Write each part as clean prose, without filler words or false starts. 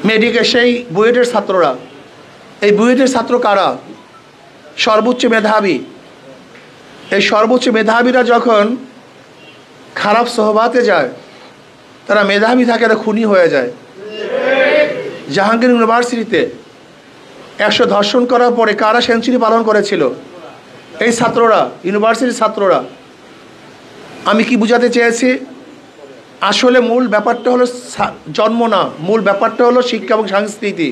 Medical সেই বুয়েটের ছাত্ররা, এই বুয়েটের ছাত্র কারা? সর্বোচ্চ মেধাবী। এই সর্বোচ্চ মেধাবীরা যখন খারাপ সোহবাতে যায়, তারা মেধাবী থাকে, এরা খুনি হয়ে যায়। জাহাঙ্গীর ইউনিভার্সিটিতে 100 ধর্ষণ করার পরে কারা সেঞ্চুরি পালন করেছিল? এই ছাত্ররা, ইউনিভার্সিটির ছাত্ররা। আমি কি বুঝাতে চেয়েছি? আসলে মূল ব্যাপারটা হলো জন্ম না, মূল ব্যাপারটা হলো শিক্ষা এবং সংস্কৃতি।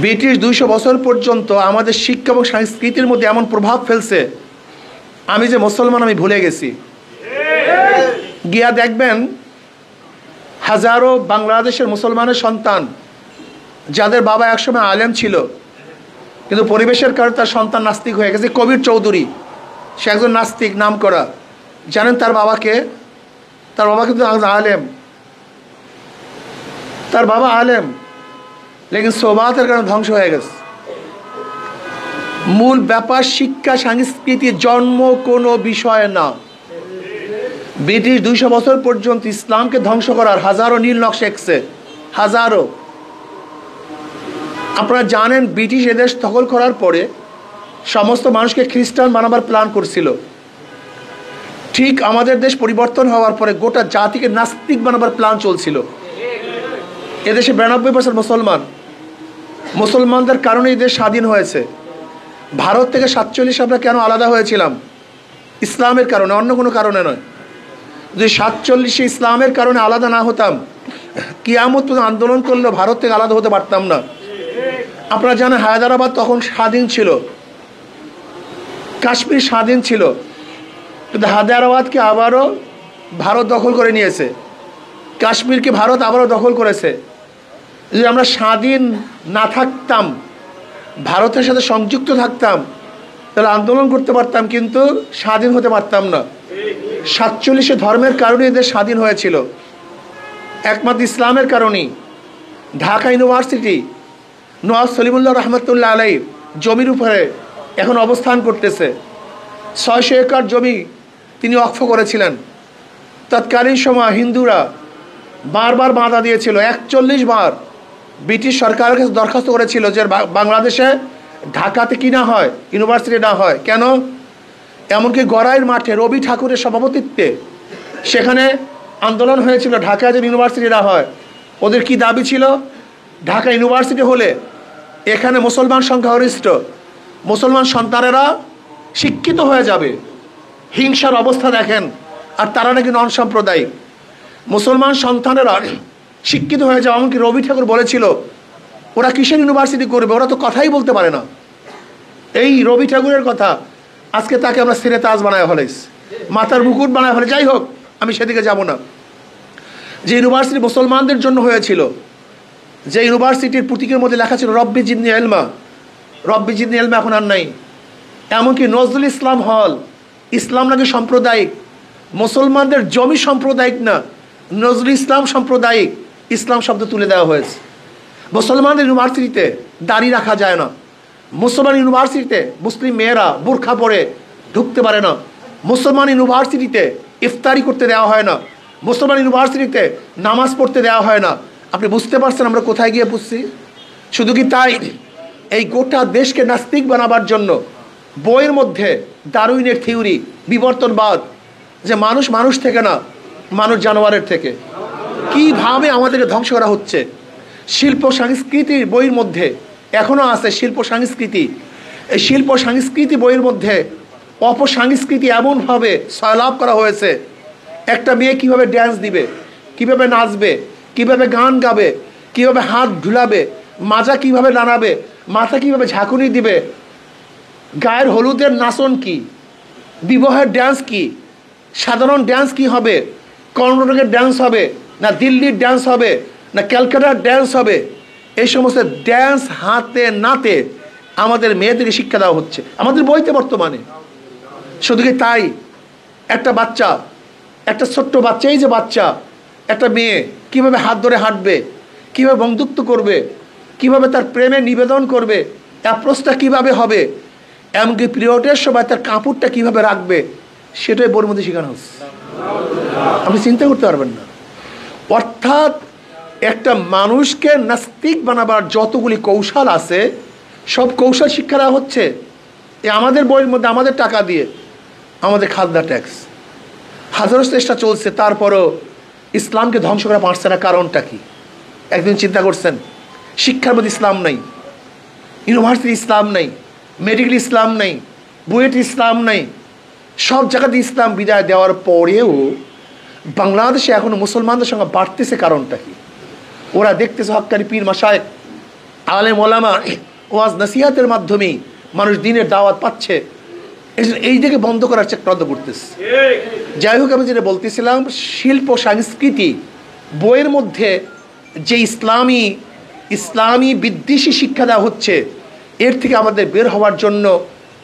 ব্রিটিশ 200 বছর পর্যন্ত আমাদের শিক্ষা এবং সংস্কৃতির মধ্যে এমন প্রভাব ফেলছে, আমি যে মুসলমান আমি ভুলে গেছি। গিয়া দেখবেন হাজারো বাংলাদেশের মুসলমানের সন্তান, যাদের বাবা একসময় আলেম ছিল, কিন্তু পরিবেশের কারণে তার সন্তান নাস্তিক হয়ে গেছে। কবির চৌধুরী, সে একজন নাস্তিক নাম করা। জানেন তার বাবাকে? তার বাবা কিন্তু আলেম, তার বাবা আলেম, লেকিন সোবাতের কারণে ধ্বংস হয়ে গেছে। মূল ব্যাপার শিক্ষা সংস্কৃতি, জন্ম কোনো বিষয় না। ব্রিটিশ 200 বছর পর্যন্ত ইসলামকে ধ্বংস করার হাজারো নীল নকশা এঁকেছে, হাজারো। আপনারা জানেন ব্রিটিশ এদেশ দখল করার পরে সমস্ত মানুষকে খ্রিস্টান বানাবার প্ল্যান করছিল। ঠিক আমাদের দেশ পরিবর্তন হওয়ার পরে গোটা জাতিকে নাস্তিক বানাবার প্ল্যান চলছিল। এদেশে 92% মুসলমান, মুসলমানদের কারণে এই দেশ স্বাধীন হয়েছে। ভারত থেকে 47 আমরা কেন আলাদা হয়েছিলাম? ইসলামের কারণে, অন্য কোনো কারণে নয়। যদি 47 ইসলামের কারণে আলাদা না হতাম, কিয়ামত পর্যন্ত আন্দোলন করলেও ভারত থেকে আলাদা হতে পারতাম না। আপনারা জানেন হায়দ্রাবাদ তখন স্বাধীন ছিল, কাশ্মীর স্বাধীন ছিল, কিন্তু হায়দ্রাবাদকে আবারও ভারত দখল করে নিয়েছে, কাশ্মীরকে ভারত আবারও দখল করেছে। যদি আমরা স্বাধীন না থাকতাম, ভারতের সাথে সংযুক্ত থাকতাম, তাহলে আন্দোলন করতে পারতাম, কিন্তু স্বাধীন হতে পারতাম না। 47 ধর্মের কারণে এদের স্বাধীন হয়েছিল, একমাত্র ইসলামের কারণেই। ঢাকা ইউনিভার্সিটি নওয়াজ সলিমুল্লাহ রহমতুল্লাহ আলাই জমির উপরে এখন অবস্থান করতেছে। 600 একর জমি তিনি ওয়াকফ করেছিলেন। তৎকালীন সময় হিন্দুরা বারবার বাধা দিয়েছিল, 41 বার ব্রিটিশ সরকারের কাছে দরখাস্ত করেছিল যে বাংলাদেশে ঢাকাতে কি না হয়, ইউনিভার্সিটি না হয়। কেন? এমনকি গড়াইয়ের মাঠে রবি ঠাকুরের সভাপতিত্বে সেখানে আন্দোলন হয়েছিল, ঢাকায় যে ইউনিভার্সিটি না হয়। ওদের কি দাবি ছিল? ঢাকা ইউনিভার্সিটি হলে এখানে মুসলমান সংখ্যাগরিষ্ঠ, মুসলমান সন্তানেরা শিক্ষিত হয়ে যাবে। হিংসার অবস্থা দেখেন, আর তারা নাকি নন সাম্প্রদায়িক। মুসলমান সন্তানেরা শিক্ষিত হয়ে যাবে। এমনকি রবি ঠাকুর বলেছিল ওরা কিসের ইউনিভার্সিটি করবে, ওরা তো কথাই বলতে পারে না। এই রবি ঠাকুরের কথা আজকে তাকে আমরা সিরে তাজ বানায় ফেলেছি, মাথার মুকুট বানায় ফেলে। যাই হোক, আমি সেদিকে যাব না। যে ইউনিভার্সিটি মুসলমানদের জন্য হয়েছিল, যে ইউনিভার্সিটির প্রতীকের মধ্যে লেখা ছিল রব্বি জিদনি ইলমা, রব্বি জিদনি ইলমা এখন আর নাই। এমনকি নজরুল ইসলাম হল, ইসলাম নাকি সাম্প্রদায়িক, মুসলমানদের জমি সাম্প্রদায়িক না, নজরুল ইসলাম সাম্প্রদায়িক, ইসলাম শব্দ তুলে দেওয়া হয়েছে। মুসলমানদের ইউনিভার্সিটিতে দাড়ি রাখা যায় না, মুসলমান ইউনিভার্সিটিতে মুসলিম মেয়েরা বোরখা পরে ঢুকতে পারে না, মুসলমান ইউনিভার্সিটিতে ইফতারি করতে দেওয়া হয় না, মুসলমান ইউনিভার্সিটিতে নামাজ পড়তে দেওয়া হয় না। আপনি বুঝতে পারছেন আমরা কোথায় গিয়ে পুষছি? শুধু কি তাই, এই গোটা দেশকে নাস্তিক বানাবার জন্য বইয়ের মধ্যে ডারউইনের থিওরি, বিবর্তনবাদ, যে মানুষ মানুষ থেকে না, মানুষ জানোয়ারের থেকে, কিভাবে আমাদেরকে ধ্বংস করা হচ্ছে। শিল্প সংস্কৃতির বইয়ের মধ্যে এখনও আছে শিল্প সংস্কৃতি। এই শিল্প সংস্কৃতি বইয়ের মধ্যে অপসংস্কৃতি এমনভাবে সয়লাভ করা হয়েছে। একটা মেয়ে কীভাবে ড্যান্স দিবে, কীভাবে নাচবে, কীভাবে গান গাবে, কীভাবে হাত ঢুলাবে, মাজা কীভাবে নাড়াবে, মাথা কীভাবে ঝাঁকুনি দিবে, গায়ের হলুদের নাচন কি, বিবাহের ড্যান্স কি, সাধারণ ড্যান্স কি হবে, কর্ণাটকের ড্যান্স হবে না দিল্লির ড্যান্স হবে না ক্যালকাটার ড্যান্স হবে, এই সমস্ত ড্যান্স হাতে নাতে আমাদের মেয়েদেরকে শিক্ষা দেওয়া হচ্ছে আমাদের বইতে বর্তমানে। শুধু কি তাই, একটা বাচ্চা, একটা ছোট্ট বাচ্চা, এই যে বাচ্চা, একটা মেয়ে কীভাবে হাত ধরে হাঁটবে, কীভাবে বন্ধুত্ব করবে, কীভাবে তার প্রেমে নিবেদন করবে, অ্যাপ্রোচটা কীভাবে হবে, এমনকি পিরিয়ডের সময় তার কাপড়টা কীভাবে রাখবে, সেটাই বইয়ের মধ্যে শেখানো হচ্ছে। আপনি চিন্তা করতে পারবেন না। অর্থাৎ একটা মানুষকে নাস্তিক বানাবার যতগুলি কৌশল আছে সব কৌশল শিক্ষা দেওয়া হচ্ছে আমাদের বইয়ের মধ্যে, আমাদের টাকা দিয়ে, আমাদের খাদ্য ট্যাক্স। হাজারো চেষ্টা চলছে, তারপরও ইসলামকে ধ্বংস করা পারছে না। কারণটা কি? একদিন চিন্তা করছেন? শিক্ষার মধ্যে ইসলাম নাই, ইউনিভার্সিটি ইসলাম নাই, মেডিকেল ইসলাম নাই, বুয়েট ইসলাম নাই, সব জায়গাতে ইসলাম বিদায় দেওয়ার পরেও বাংলাদেশে এখনো মুসলমানদের সঙ্গে বাড়তেছে। কারণটা কি? ওরা দেখতেছে হক্কানি পীর মাশায়েখ, আলেম ওলামা ওয়াজ নসিহাতের মাধ্যমে মানুষ দিনের দাওয়াত পাচ্ছে, এই দিকে বন্ধ করার চেষ্টা করতেছে। যাই হোক, আমি যেটা বলতেছিলাম, শিল্প সংস্কৃতি বইয়ের মধ্যে যে ইসলামী বিদ্বেষী শিক্ষা দেওয়া হচ্ছে, এর থেকে আমাদের বের হওয়ার জন্য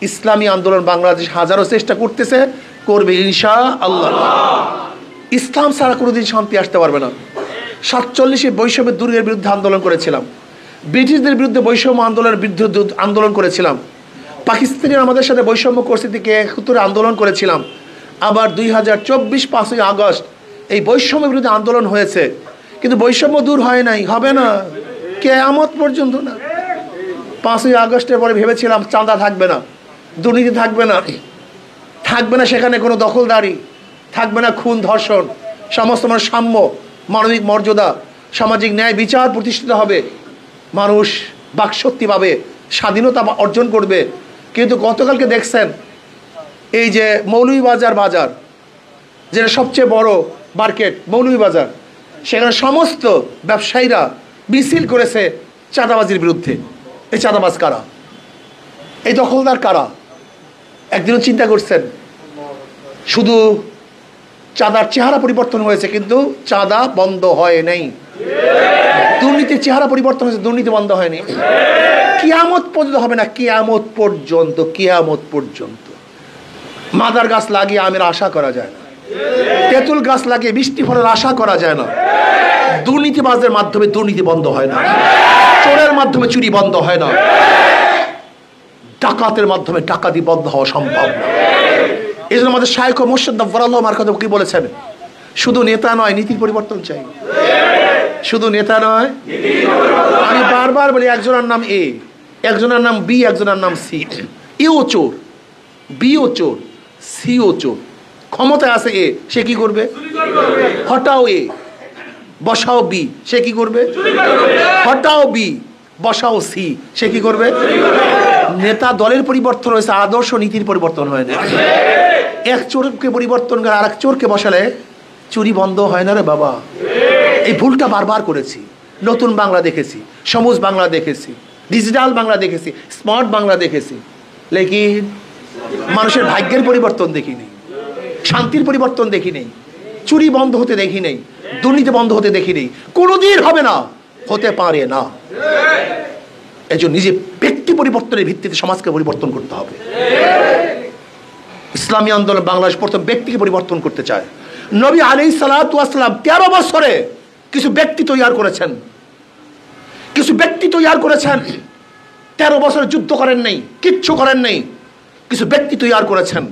ইসলামী আন্দোলন বাংলাদেশ হাজারো চেষ্টা করতেছে, করবে ইনশাআল্লাহ। ইসলাম ছাড়া কোনোদিন শান্তি আসতে পারবে না। 47-এ বৈষম্যের দুর্গের বিরুদ্ধে আন্দোলন করেছিলাম, ব্রিটিশদের বিরুদ্ধে বৈষম্য আন্দোলনের বিরুদ্ধে আন্দোলন করেছিলাম, পাকিস্তানিরা আমাদের সাথে বৈষম্য করছে থেকে 71 আন্দোলন করেছিলাম। আবার 2024 5ই আগস্ট এই বৈষম্যের বিরুদ্ধে আন্দোলন হয়েছে, কিন্তু বৈষম্য দূর হয় নাই, হবে না, কিয়ামত পর্যন্ত না। 5ই আগস্টের পরে ভেবেছিলাম চাঁদা থাকবে না, দুর্নীতি থাকবে না, থাকবে না সেখানে কোনো দখলদারি, থাকবে না খুন ধর্ষণ, সমস্ত মানুষ সাম্য, মানবিক মর্যাদা, সামাজিক ন্যায় বিচার প্রতিষ্ঠিত হবে, মানুষ বাকশক্তি পাবে, স্বাধীনতা অর্জন করবে। কিন্তু গতকালকে দেখছেন এই যে মৌলভীবাজার বাজার, যেটা সবচেয়ে বড় মার্কেট মৌলভীবাজার, সেখানে সমস্ত ব্যবসায়ীরা মিছিল করেছে চাঁদাবাজির বিরুদ্ধে। এই চাঁদাবাজ কারা? এই দখলদার কারা? একদিনও চিন্তা করছেন? শুধু চাঁদার চেহারা পরিবর্তন হয়েছে, কিন্তু চাঁদা বন্ধ হয় নাই। দুর্নীতির চেহারা পরিবর্তন হয়েছে, দুর্নীতি বন্ধ হয়নি। কিয়ামত পর্যন্ত হবে না, কিয়ামত পর্যন্ত, কিয়ামত পর্যন্ত। মাদার গাছ লাগিয়ে আমের আশা করা যায় না, তেঁতুল গাছ লাগিয়ে বৃষ্টি ফলের আশা করা যায় না। দুর্নীতিবাজদের মাধ্যমে দুর্নীতি বন্ধ হয় না, চোরের মাধ্যমে চুরি বন্ধ হয় না, ডাকাতের মাধ্যমে ডাকাতি বন্ধ হওয়া সম্ভব না। এই জন্য আমাদের শায়খ মুর্শিদ নওয়ারুল্লাহ মারকাত কি বলেছেন? শুধু নেতা নয়, নীতির পরিবর্তন চাই। শুধু নেতা নয়, আমি বারবার বলি, একজনের নাম এ, একজনের নাম বি, একজনের নাম সি। এও চোর, বিও চোর, সিও চোর। ক্ষমতায় আছে এ, সে কি করবে? হটাও এ, বসাও বি, সে কি করবে? হটাও বি, বসাও সি, সে কি করবে? নেতা দলের পরিবর্তন হয়েছে, আদর্শ নীতির পরিবর্তন হয় না। এক চোরকে পরিবর্তন করে আর এক চোরকে বসালে চুরি বন্ধ হয় না রে বাবা। এই ভুলটা বারবার করেছি। নতুন বাংলা দেখেছি, সবুজ বাংলা দেখেছি, ডিজিটাল বাংলা দেখেছি, স্মার্ট বাংলা দেখেছি, লেকিন মানুষের ভাগ্যের পরিবর্তন দেখি নেই, শান্তির পরিবর্তন দেখি নেই, চুরি বন্ধ হতে দেখি নেই, দুর্নীতি বন্ধ হতে দেখি নেই। কোনোদিন হবে না, হতে পারে না। এই জন্য নিজে ব্যক্তি পরিবর্তনের ভিত্তিতে সমাজকে পরিবর্তন করতে হবে। ইসলামী আন্দোলন বাংলাদেশ প্রথম ব্যক্তিকে পরিবর্তন করতে চায়। নবী আলাইহিস সালাতু ওয়াস সালাম 13 বছরে কিছু ব্যক্তি তৈরি করেছেন, কিছু ব্যক্তি তৈরি করেছেন। 13 বছর যুদ্ধ করেন নাই, কিচ্ছু করেন নাই, কিছু ব্যক্তি তৈরি করেছেন।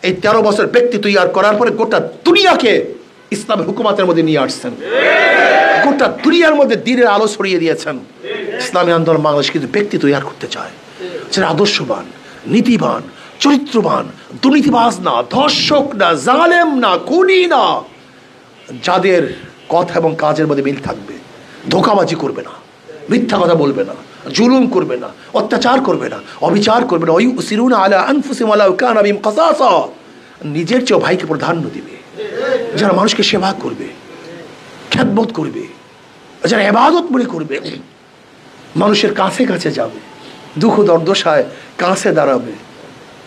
এই 13 বছর ব্যক্তি তৈরি করার পরে গোটা দুনিয়াকে ইসলামের হুকুমাতের মধ্যে নিয়ে আসছেন, গোটা দুনিয়ার মধ্যে দ্বীনের আলো ছড়িয়ে দিয়েছেন। ইসলামী আন্দোলন বাংলাদেশ কিন্তু ব্যক্তি তৈরি করতে চায়, যারা আদর্শবান, নীতিবান, চরিত্রবান, দুর্নীতিবাজ না, ধর্ষক না, জালেম না, খুনি না, যাদের কথা এবং কাজের মধ্যে মিল থাকবে, ধোঁকাবাজি করবে না, মিথ্যা কথা বলবে না, জুলুম করবে না, অত্যাচার করবে না, অবিচার করবে না, ইউসিরুনা আলা আনফুসিহিম ওয়ালাউ কানা বিহিম খাসাসা, নিজের চেয়ে ভাইকে প্রাধান্য দিবে, যারা মানুষকে সেবা করবে, খেদমত করবে, যারা ইবাদত মনে করবে, মানুষের কাছে কাছে যাবে, দুঃখ দুর্দশায় কাছে দাঁড়াবে,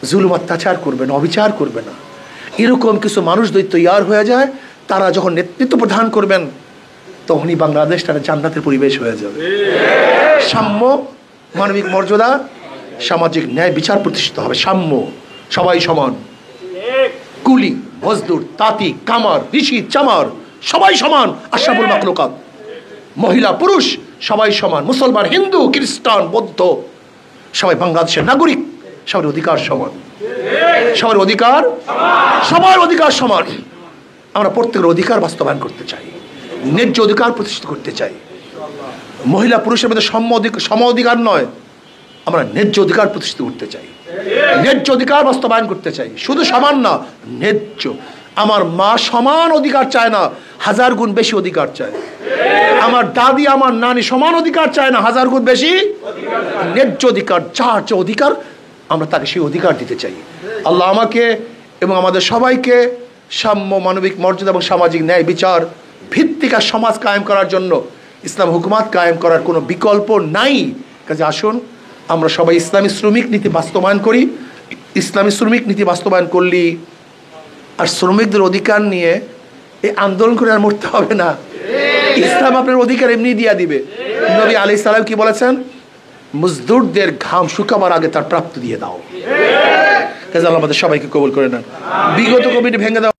জুলুম অত্যাচার করবে না, অবিচার করবে না। এরকম কিছু মানুষ যদি তৈরি হয়ে যায়, তারা যখন নেতৃত্ব প্রদান করবেন, তখনই বাংলাদেশ তারা জান্নাতের পরিবেশ হয়ে যাবে। সাম্য, মানবিক মর্যাদা, সামাজিক ন্যায় বিচার প্রতিষ্ঠিত হবে। সাম্য, সবাই সমান, কুলি, মজদুর, তাঁতি, কামার, ঋষি, চামার সবাই সমান। আশরাফুল মাখলুকাত, মহিলা পুরুষ সবাই সমান। মুসলমান, হিন্দু, খ্রিস্টান, বৌদ্ধ সবাই বাংলাদেশের নাগরিক, সবার অধিকার সমান, সবার অধিকার, সবার অধিকার সমান। আমরা প্রত্যেকের অধিকার বাস্তবায়ন করতে চাই। ন্যায্য অধিকার প্রতিষ্ঠিত করতে চাই। মহিলা পুরুষের মধ্যে সম অধিকার নয়, আমরা ন্যায্য অধিকার প্রতিষ্ঠিত করতে চাই, ন্যায্য অধিকার বাস্তবায়ন করতে চাই। শুধু সমান না, ন্যায্য। আমার মা সমান অধিকার চায় না, 1000 গুণ বেশি অধিকার চায়। আমার দাদি আমার নানি সমান অধিকার চায় না, 1000 গুণ বেশি ন্যায্য অধিকার। যার যে অধিকার আমরা তাকে সেই অধিকার দিতে চাই। আল্লাহ আমাকে এবং আমাদের সবাইকে সাম্য, মানবিক মর্যাদা এবং সামাজিক ন্যায় বিচার ভিত্তিক সমাজ কায়েম করার জন্য, ইসলাম হুকুমাত কায়েম করার কোনো বিকল্প নাই। কাজে আসুন আমরা সবাই ইসলামী শ্রমিক নীতি বাস্তবায়ন করি। ইসলামী শ্রমিক নীতি বাস্তবায়ন করলেই আর শ্রমিকদের অধিকার নিয়ে এই আন্দোলন করে আর মরতে হবে না। ইসলাম আপনার অধিকার এমনি দিয়ে দিবে। নবী আলাইহিস সালাম কি বলেছেন? মজদুরদের ঘাম শুকাবার আগে তার প্রাপ্তি দিয়ে দাও। কাজে আল্লাহ আমাদের সবাইকে কবুল করে নেন। বিগত কমিটি ভেঙে দাও।